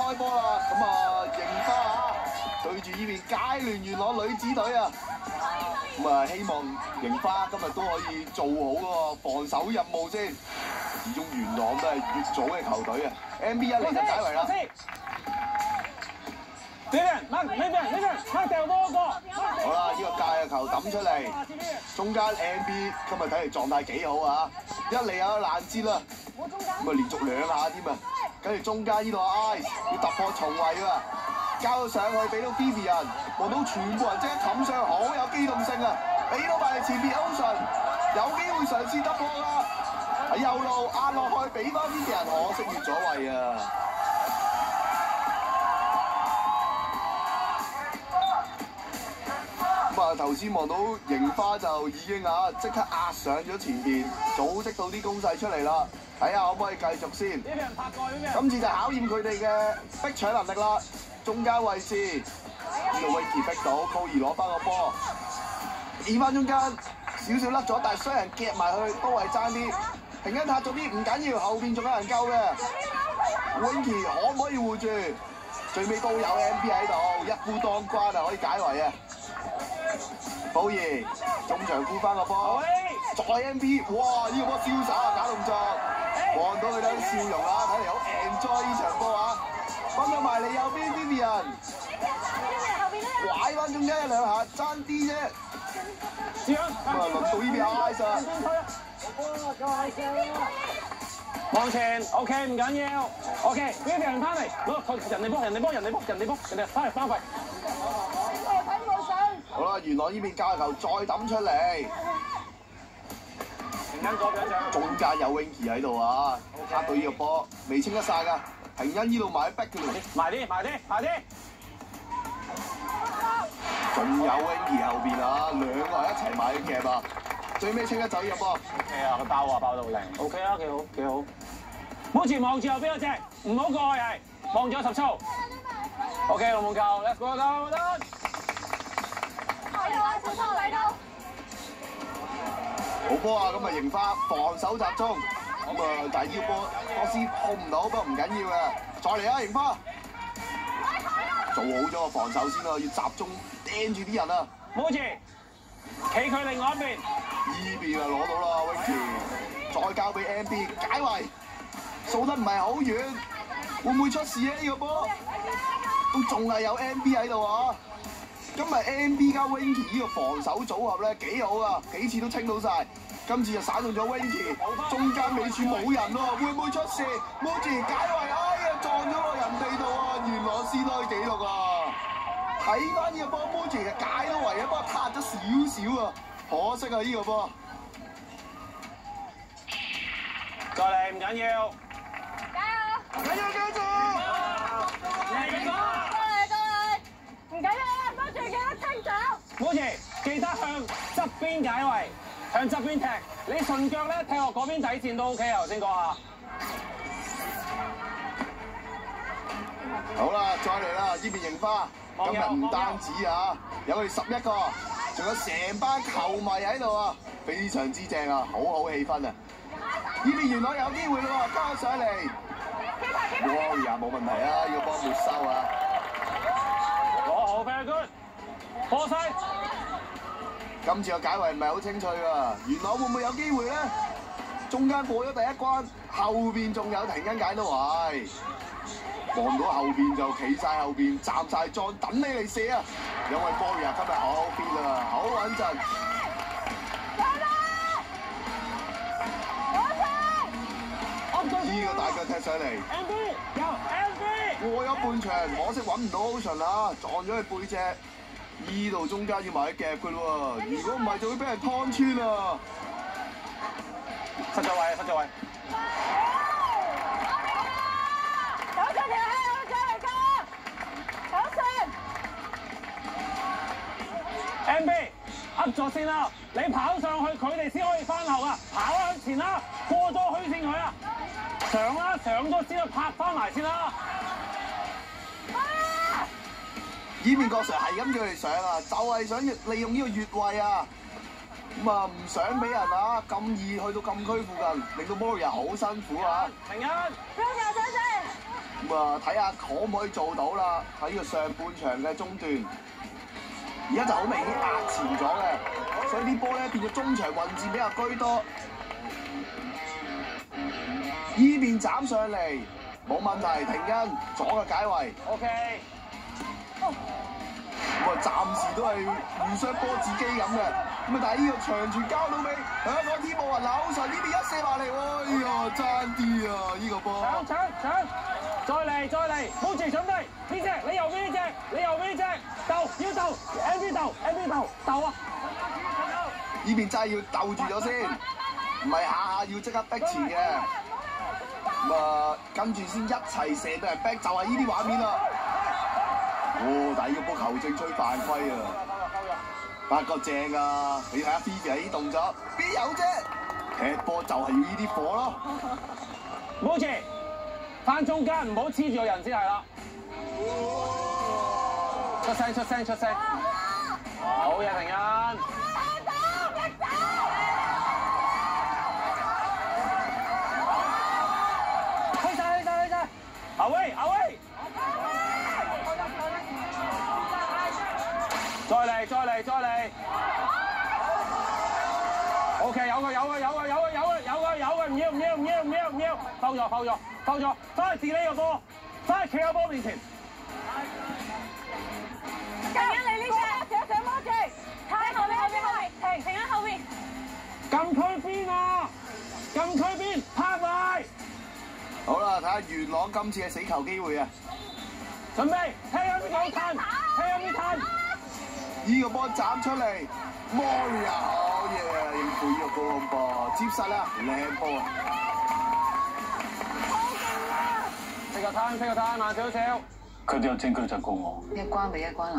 開波啦！咁啊，櫻花啊，對住呢邊佳聯元朗女子隊啊！咁啊，希望櫻花今日都可以做好嗰個防守任務先。始終元朗都係越早嘅球隊啊 ！MB 一嚟就解圍啦。呢邊，掉多個。好啦，呢個界嘅球抌出嚟，中間 MB 今日睇嚟狀態幾好啊！一嚟有攔截啦，咁啊連續2下添啊！跟住中間呢度 Ice 要突破重圍啊！交咗上去俾到 Vivian， 望到全部人即刻冚上，好有機動性啊！俾到埋嚟前邊 Ocean， 有機會嘗試突破啦！喺右路壓落去，俾翻 Vivian， 可惜越咗位啊！咁啊，頭先望到櫻花就已經即刻壓上咗前邊，組織到啲攻勢出嚟啦。睇下可唔可以繼續先？呢邊拍過，今次就考驗佢哋嘅逼搶能力啦。中間位置呢個 Winky 逼到，高兒攞翻個波，移翻中間，少少甩咗，但係衰人夾埋去都係爭啲。平均塌咗啲唔緊要，後邊仲有人救嘅。Winky 可唔可以護住？最尾都有 MB 喺度，一夫當關啊，可以解圍啊！寶兒中場沽翻個波，再 MB， 哇！呢個波瀟灑啊，假動作，望到佢哋笑容啊，睇嚟好 enjoy 呢場波啊！分到埋嚟右邊 Vivian， 拐翻中間1-2下，爭啲啫。咁啊，輪到呢邊 Ice 啊！往前 ，OK 唔緊要 ，OK， 呢邊人翻嚟，攞人哋波，翻嚟。好啦，元朗呢邊加球再抌出嚟，平恩左邊上，中間有 Winky 喺度啊，拍到呢個波未清得晒㗎，平恩呢度埋逼佢哋，埋啲，仲有 Winky 後邊啊，兩個人一齊埋嘅夾啊，最尾清得走呢個波。OK 啊，個包啊包到靚 ，OK 啊，幾好。目前望住後邊嗰隻，唔好過去係，望咗10操。OK， 龍門球 ，Let's go， 得。好波啊！咁啊，櫻花防守集中，咁啊，但係呢個波斯控唔到，不過唔緊要嘅，再嚟啊！櫻花做好咗個防守先咯，要集中盯住啲人啊！冇住，企佢另外一邊。呢邊啊攞到啦 ，Winky， 再交俾 MB 解圍，掃得唔係好遠，會唔會出事咧？呢個波都仲係有 MB 喺度啊！今日 MB 加 Winky 呢個防守組合咧幾好啊，幾次都清到晒。今次就散動咗 Winky， 中間尾柱冇人喎，會唔會出事 ？Moji 解圍，哎呀撞咗落人哋度啊！元朗先開紀錄啊！睇翻呢個波 ，Moji 其實解到圍啊，不過塌咗少少啊，可惜啊呢個波。過嚟唔緊要，加油！唔緊要啦，幫住記得清走。冇事，記得向側邊解圍，向側邊踢。你順腳咧踢落嗰邊底線都 OK啊！頭先講下。好啦，再嚟啦！呢邊櫻花今日唔單止啊，有佢哋11個，仲有成班球迷喺度啊，非常之正啊，好好氣氛啊！呢邊元朗有機會啦喎，交上嚟。Warrior 冇問題啊，呢個波沒收啊！好 very good， 破晒。今次個解圍唔係好清脆啊，元朗會唔會有機會咧？中間過咗第一關，後邊仲有停緊解到位，望到後邊就企晒後邊，站晒裝等你嚟射啊！因為 Warrior 今日好 fit 啊，好穩陣。呢個大腳踢上嚟 ，MB 有 MB， 過咗半場，可惜揾唔到 Ocean 啊，撞咗佢背脊。呢度中間要埋一夾嘅喎，如果唔係就會俾人劏穿啊！失咗位，失咗位。走上條氣，我再嚟㗎！走上 MB 噏咗先啦，你跑上去，佢哋先可以翻後啊！跑向前啦，過咗虛線佢啊！上啦，上咗先啦，拍翻埋先啦！呢邊郭 Sir 係咁叫佢哋上啊，就係想利用呢個越位啊，咁啊唔想俾人啊咁易去到禁區附近，令到 Warrior 好辛苦啊！平安，加油，仔仔！咁啊，睇下可唔可以做到啦？喺呢個上半場嘅中段，而家就好明顯壓前咗嘅，所以啲波咧變咗中場混戰比較居多。依邊斬上嚟冇問題，停因左嘅解圍。OK。咁啊，暫時都係互相波自己咁嘅。咁啊，但係呢個長傳交到尾，香港天幕啊扭上呢邊一射埋嚟喎，哎呀，爭啲啊！呢個波。搶！再嚟，好住準備，呢只你右邊呢只，你右邊呢只，鬥要鬥 ，MV 鬥啊！呢邊真係要鬥住咗先，唔係下下要即刻逼前嘅。咁啊，跟住先一齊射俾人逼，就係呢啲畫面啦。哦，但係呢個波球證吹犯規啊！不過正啊，你睇下 Phoebe 啲動作，邊有啫？踢波就係要呢啲火咯。冇住，翻中間唔好黐住個人先係啦。出聲！好嘢，停人。去晒！阿威！再嚟 ！OK， 有個，唔要，收咗，翻去自己個波，翻去企喺波面前。停緊你呢隻，上波住，睇後邊，停喺後邊。禁區邊啊？禁區邊，拍埋。好啦，睇下元朗今次嘅死球機會啊！準備，聽下邊彈。呢個波斬出嚟 ，Moria 好嘢，應付呢個高空波，接實啦，靚波啊！食個攤，慢少少。佢哋有證據就告我。一關比一關難。